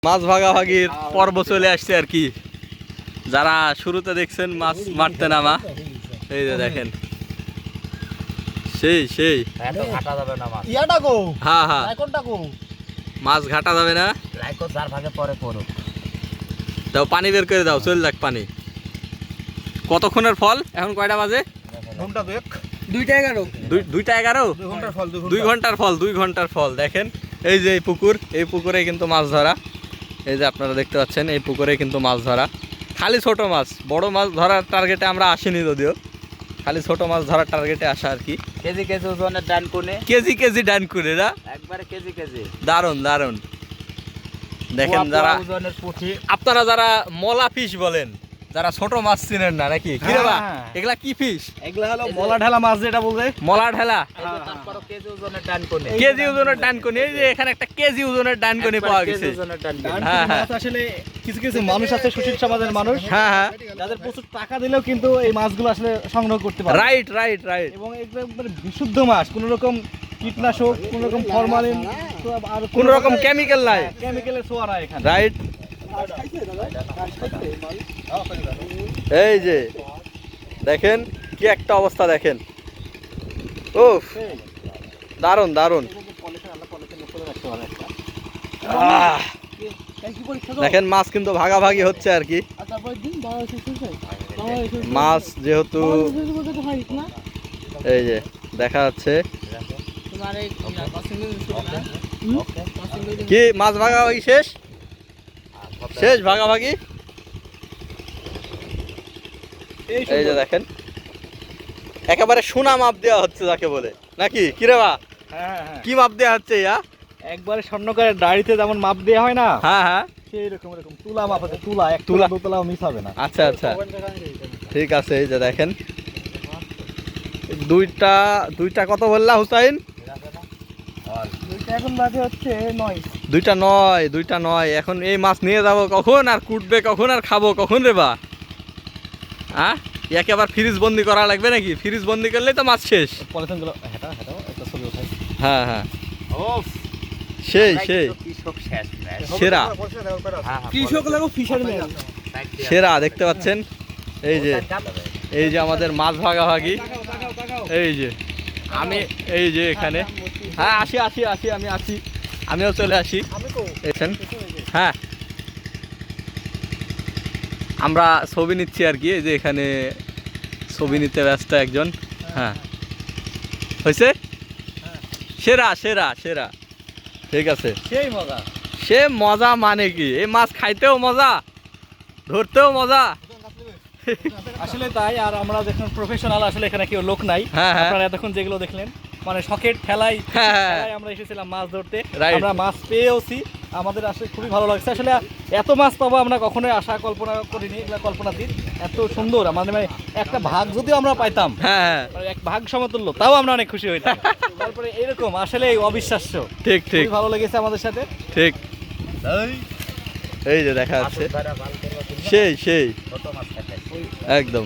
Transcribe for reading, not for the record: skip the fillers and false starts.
মাছ ভাগাভাগির পর্ব চলে আসছে আর কি। যারা শুরুতে দেখছেন মাছ মারতে নামা, এই যে দেখেন সেই সেই হ্যাঁ হ্যাঁ মাছ ঘাটা যাবে না। দাও পানি বের করে দাও, চল যাক পানি। কতক্ষণের ফল? এখন কয়টা বাজে? 2:11 2 ঘন্টার ফল 2 ঘন্টার ফল। দেখেন এই যে এই পুকুর, এই পুকুরে কিন্তু মাছ ধরা। এই যে আপনারা দেখতে পাচ্ছেন এই পুকুরে কিন্তু মাছ ধরা, খালি ছোট মাছ। বড় মাছ ধরার টার্গেটে আমরা আসিনি যদিও, খালি ছোট মাছ ধরার টার্গেটে আসা আর কি। কেজি কেজি ওজনের ডান কোনে, কেজি কেজি ডান করে না একবারে কেজি কেজি। দারুন দারুন। দেখেন যারা ওজনের পুঁটি, আপনারা যারা মলা ফিশ বলেন, যারা ছোট মাছ চিনেন না নাকি, কি রে বা এগুলা কি ফিশ? এগুলা হলো মলা ঢালা মাছ যেটা বলবে, মলা ঢেলা। তারপরে কেজি ওজনের ডান কোনে, কেজি ওজনের ডানকনি। এই যে এখানে একটা কেজি ওজনের ডানকনি পাওয়া গেছে। হ্যাঁ হ্যাঁ মাছ আসলে কিছু কিছু মানুষ আছে, সুশীল সমাজের মানুষ, হ্যাঁ হ্যাঁ যাদের প্রচুর টাকা দিলেও কিন্তু এই মাছগুলো আসলে সংগ্রহ করতে পারে। Right right right. এবং একবারে বিশুদ্ধ মাছ, কোনো রকম কীটনাশক, কোনো রকম ফরমালিন আর কোনো রকম কেমিক্যাল নাই, কেমিক্যালের ছোঁয়া নাই এখানে। রাইট। এই যে দেখেন কি একটা অবস্থা, দেখেন উফ দারুন দারুন। দেখেন মাছ কিন্তু ভাগাভাগি হচ্ছে আর কি। মাছ যেহেতু এই যে দেখা যাচ্ছে কি মাছ ভাগাভাগি শেষ, শেষ ভাগাভাগি। এই যে দেখেন একেবারে সোনা মাপ দেওয়া হচ্ছে যাকে বলে, নাকি কি রে বা? হ্যাঁ হ্যাঁ, কি মাপ দেওয়া হচ্ছে ইয়া? একবারে স্বর্ণকারের দাড়িতে যেমন মাপ দেওয়া হয় না, হ্যাঁ হ্যাঁ সেই রকম এরকম তুলা মাপ আছে। তুলা এক তুলা, তুলা দোতলাও মিস হবে না। আচ্ছা আচ্ছা ঠিক আছে। এই যে দেখেন দুইটা দুইটা কত বললা হুসাইন? এখন বাজে হচ্ছে 9। দুইটা নয়। এখন এই মাছ নিয়ে যাব কখন, আর কুটবে কখন, আর খাবো কখন রে বা? হ্যাঁ ইয়াকে আবার ফ্রিজ বন্দি করা লাগবে নাকি? ফ্রিজ বন্দি করলেই তো মাছ শেষ। পলিথিন গুলো হেঁটা হেঁটাও একটা ছবি ওঠাই। হ্যাঁ হ্যাঁ সেই সেই সেরা কৃষক লাগো ফিশারম্যান সেরা। দেখতে পাচ্ছেন এই যে, এই যে আমাদের মাছ ভাগাভাগি। এই যে আমি এই যে এখানে, হ্যাঁ আসি আসি আসি, আমি আসি, আমিও চলে আসি। দেখছেন হ্যাঁ আমরা ছবি নিচ্ছি আর কি। এই যে এখানে ছবি নিতে ব্যস্ত একজন। হ্যাঁ হয়েছে, সেরা সেরা সেরা। ঠিক আছে, সেই মজা। সে মজা মানে কি, এই মাছ খাইতেও মজা, ধরতেও মজা। আসলে তাই। আর আমরা দেখুন প্রফেশনাল, আসলে এখানে কেউ লোক নাই। হ্যাঁ হ্যাঁ আপনারা এতক্ষণ যেগুলো দেখলেন মানে শখের ঠেলায় আমরা এসেছিলাম মাছ ধরতে। Right. আমরা মাছ পেয়েওছি, আমাদের আসলে খুবই ভালো লাগছে। আসলে এত মাছ পাবো আমরা কখনোই আশা কল্পনা করিনি, এগুলা কল্পনাতীত। এত সুন্দর আমাদের মানে একটা ভাগ যদিও আমরা পাইতাম, হ্যাঁ মানে এক ভাগ সমতুল্য, তাও আমরা অনেক খুশি হইতাম। তারপরে এরকম আসলে অবিশ্বাস্য, ঠিক ঠিক খুবই ভালো লেগেছে আমাদের সাথে। ঠিক। এই যে দেখা যাচ্ছে সেই সেই একদম।